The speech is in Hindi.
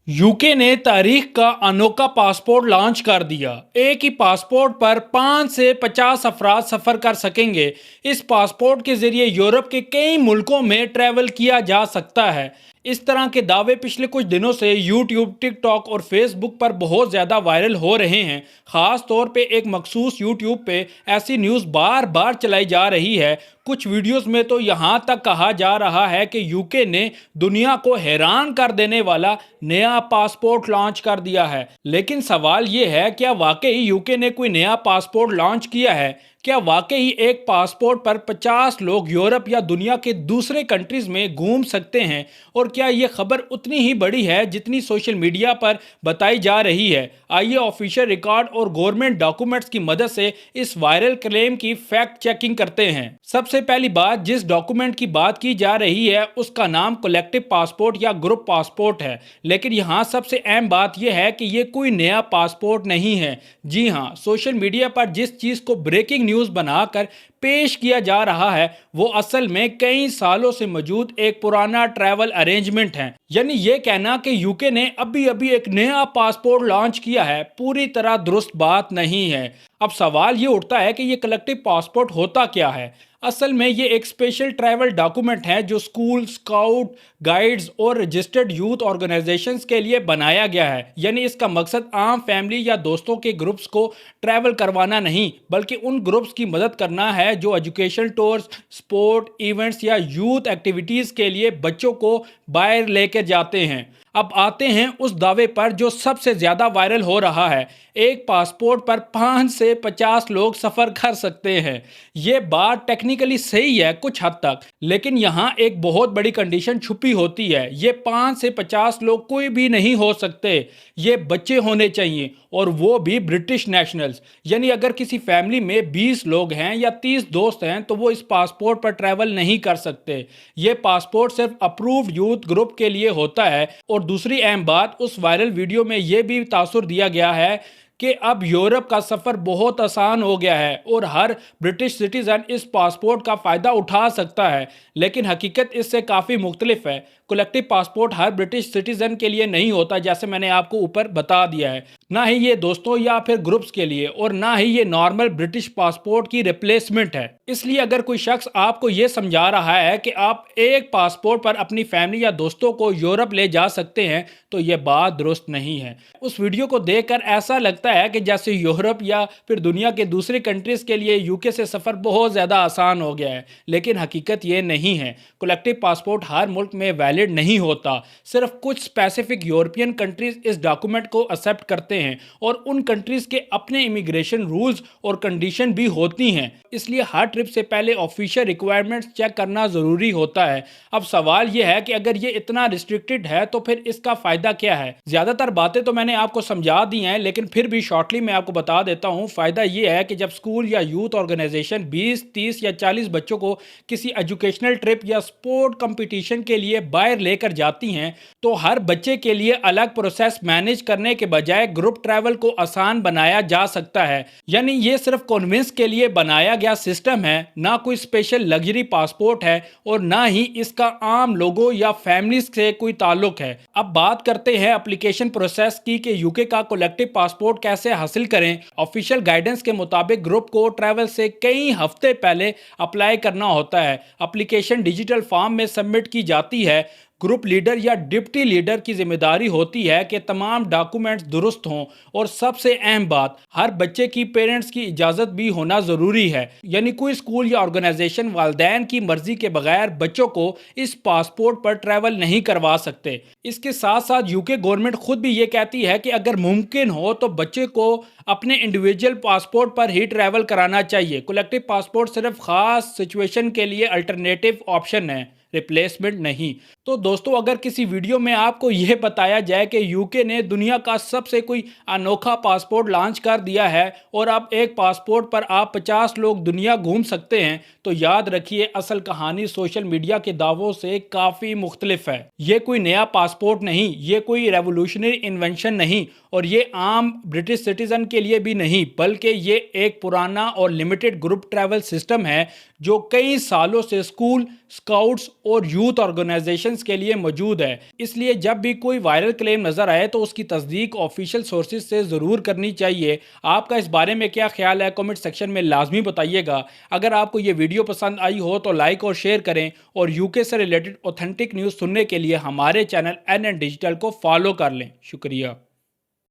यूके ने तारीख का अनोखा पासपोर्ट लॉन्च कर दिया। एक ही पासपोर्ट पर 5 से 50 अफराद सफ़र कर सकेंगे। इस पासपोर्ट के जरिए यूरोप के कई मुल्कों में ट्रैवल किया जा सकता है। इस तरह के दावे पिछले कुछ दिनों से यूट्यूब, टिकटॉक और फेसबुक पर बहुत ज़्यादा वायरल हो रहे हैं। ख़ास तौर पे एक मखसूस यूट्यूब पे ऐसी न्यूज़ बार बार चलाई जा रही है। कुछ वीडियोस में तो यहाँ तक कहा जा रहा है कि यूके ने दुनिया को हैरान कर देने वाला नया पासपोर्ट लॉन्च कर दिया है। लेकिन सवाल ये है, क्या वाकई यूके ने कोई नया पासपोर्ट लॉन्च किया है? क्या वाकई एक पासपोर्ट पर 50 लोग यूरोप या दुनिया के दूसरे कंट्रीज में घूम सकते हैं? और क्या ये खबर उतनी ही बड़ी है जितनी सोशल मीडिया पर बताई जा रही है? आइए ऑफिशियल रिकॉर्ड और गवर्नमेंट डॉक्यूमेंट्स की मदद से इस वायरल क्लेम की फैक्ट चेकिंग करते हैं। सबसे पहली बात, जिस डॉक्यूमेंट की बात की जा रही है उसका नाम कलेक्टिव पासपोर्ट या ग्रुप पासपोर्ट है। लेकिन यहाँ सबसे अहम बात यह है कि ये कोई नया पासपोर्ट नहीं है। जी हाँ, सोशल मीडिया पर जिस चीज़ को ब्रेकिंग न्यूज़ बनाकर पेश किया जा रहा है वो असल में कई सालों से मौजूद एक पुराना ट्रैवल अरेंजमेंट है। यानी ये कहना कि यूके ने अभी अभी एक नया पासपोर्ट लॉन्च किया है पूरी तरह दुरुस्त बात नहीं है। अब सवाल ये उठता है कि ये कलेक्टिव पासपोर्ट होता क्या है? असल में ये एक स्पेशल ट्रैवल डॉक्यूमेंट है जो स्कूल, स्काउट, गाइड्स और रजिस्टर्ड यूथ ऑर्गेनाइजेशंस के लिए बनाया गया है। यानी इसका मकसद आम फैमिली या दोस्तों के ग्रुप्स को ट्रैवल करवाना नहीं, बल्कि उन ग्रुप्स की मदद करना है जो एजुकेशन टूर्स, स्पोर्ट इवेंट्स या यूथ एक्टिविटीज़ के लिए बच्चों को बाहर लेकर जाते हैं। अब आते हैं उस दावे पर जो सबसे ज़्यादा वायरल हो रहा है। एक पासपोर्ट पर 5 से 50 लोग सफ़र कर सकते हैं। ये बात टेक्निकली सही है कुछ हद तक, लेकिन यहाँ एक बहुत बड़ी कंडीशन छुपी होती है। ये 5 से 50 लोग कोई भी नहीं हो सकते। ये बच्चे होने चाहिए और वो भी ब्रिटिश नेशनल्स। यानी अगर किसी फैमिली में 20 लोग हैं या 30 दोस्त हैं तो वो इस पासपोर्ट पर ट्रैवल नहीं कर सकते। ये पासपोर्ट सिर्फ अप्रूव्ड यूथ ग्रुप के लिए होता है। और दूसरी अहम बात, उस वायरल वीडियो में यह भी तासुर दिया गया है कि अब यूरोप का सफ़र बहुत आसान हो गया है और हर ब्रिटिश सिटीज़न इस पासपोर्ट का फ़ायदा उठा सकता है। लेकिन हकीकत इससे काफ़ी मुख्तलिफ है। कलेक्टिव पासपोर्ट हर ब्रिटिश सिटीज़न के लिए नहीं होता, जैसे मैंने आपको ऊपर बता दिया है। ना ही ये दोस्तों या फिर ग्रुप्स के लिए, और ना ही ये नॉर्मल ब्रिटिश पासपोर्ट की रिप्लेसमेंट है। इसलिए अगर कोई शख्स आपको ये समझा रहा है कि आप एक पासपोर्ट पर अपनी फैमिली या दोस्तों को यूरोप ले जा सकते हैं तो ये बात दुरुस्त नहीं है। उस वीडियो को देखकर ऐसा लगता है कि जैसे यूरोप या फिर दुनिया के दूसरी कंट्रीज़ के लिए यूके से सफ़र बहुत ज़्यादा आसान हो गया है, लेकिन हकीकत ये नहीं है। कलेक्टिव पासपोर्ट हर मुल्क में वैलिड नहीं होता। सिर्फ कुछ स्पेसिफिक यूरोपियन कंट्रीज़ इस डॉक्यूमेंट को एक्सेप्ट करते हैं और उन कंट्रीज़ के अपने इमिग्रेशन रूल्स और कंडीशन भी होती हैं। इसलिए हर ट्रिप से पहले ऑफिशियल रिक्वायरमेंट्स चेक करना ज़रूरी होता है। अब सवाल यह है कि अगर ये इतना रिस्ट्रिक्टेड है तो फिर इसका फ़ायदा क्या है? ज़्यादातर बातें तो मैंने आपको समझा दी हैं, लेकिन फिर भी शॉर्टली मैं आपको बता देता हूँ। फ़ायदा ये है कि जब स्कूल या यूथ ऑर्गेनाइजेशन 20, 30 या 40 बच्चों को किसी एजुकेशनल ट्रिप या स्पोर्ट कंपटीशन के लिए बाहर लेकर जाती हैं तो हर बच्चे के लिए अलग प्रोसेस मैनेज करने के बजाय ग्रुप ट्रैवल को आसान बनाया जा सकता है। यानी ये सिर्फ कन्विंस के लिए बनाया गया सिस्टम है, ना कोई स्पेशल लग्जरी पासपोर्ट है और ना ही इसका आम लोगों या फैमिलीज से कोई ताल्लुक है। अब बात करते हैं एप्लीकेशन प्रोसेस की कि यूके का कलेक्टिव पासपोर्ट कैसे हासिल करें। ऑफिशियल गाइडेंस के मुताबिक ग्रुप को ट्रैवल से कई हफ्ते पहले अप्लाई करना होता है। एप्लीकेशन डिजिटल फॉर्म में सबमिट की जाती है। ग्रुप लीडर या डिप्टी लीडर की जिम्मेदारी होती है कि तमाम डॉक्यूमेंट्स दुरुस्त हों और सबसे अहम बात, हर बच्चे की पेरेंट्स की इजाज़त भी होना ज़रूरी है। यानी कोई स्कूल या ऑर्गेनाइजेशन वालिदैन की मर्जी के बगैर बच्चों को इस पासपोर्ट पर ट्रैवल नहीं करवा सकते। इसके साथ साथ यूके गवर्नमेंट खुद भी ये कहती है कि अगर मुमकिन हो तो बच्चे को अपने इंडिविजुअल पासपोर्ट पर ही ट्रैवल कराना चाहिए। कलेक्टिव पासपोर्ट सिर्फ खास सिचुएशन के लिए अल्टरनेटिव ऑप्शन है, रिप्लेसमेंट नहीं। तो दोस्तों, अगर किसी वीडियो में आपको यह बताया जाए कि यूके ने दुनिया का सबसे कोई अनोखा पासपोर्ट लॉन्च कर दिया है और अब एक पासपोर्ट पर आप 50 लोग दुनिया घूम सकते हैं, तो याद रखिए असल कहानी सोशल मीडिया के दावों से काफ़ी मुख्तलिफ है। ये कोई नया पासपोर्ट नहीं, ये कोई रेवोल्यूशनरी इन्वेंशन नहीं और ये आम ब्रिटिश सिटीजन के लिए भी नहीं, बल्कि ये एक पुराना और लिमिटेड ग्रुप ट्रैवल सिस्टम है जो कई सालों से स्कूल, स्काउट्स और यूथ ऑर्गेनाइजेशंस के लिए मौजूद है। इसलिए जब भी कोई वायरल क्लेम नजर आए तो उसकी तस्दीक ऑफिशियल सोर्सेज से ज़रूर करनी चाहिए। आपका इस बारे में क्या ख्याल है, कमेंट सेक्शन में लाजमी बताइएगा। अगर आपको ये वीडियो पसंद आई हो तो लाइक और शेयर करें, और यूके से रिलेटेड ऑथेंटिक न्यूज़ सुनने के लिए हमारे चैनल NN डिजिटल को फॉलो कर लें। शुक्रिया।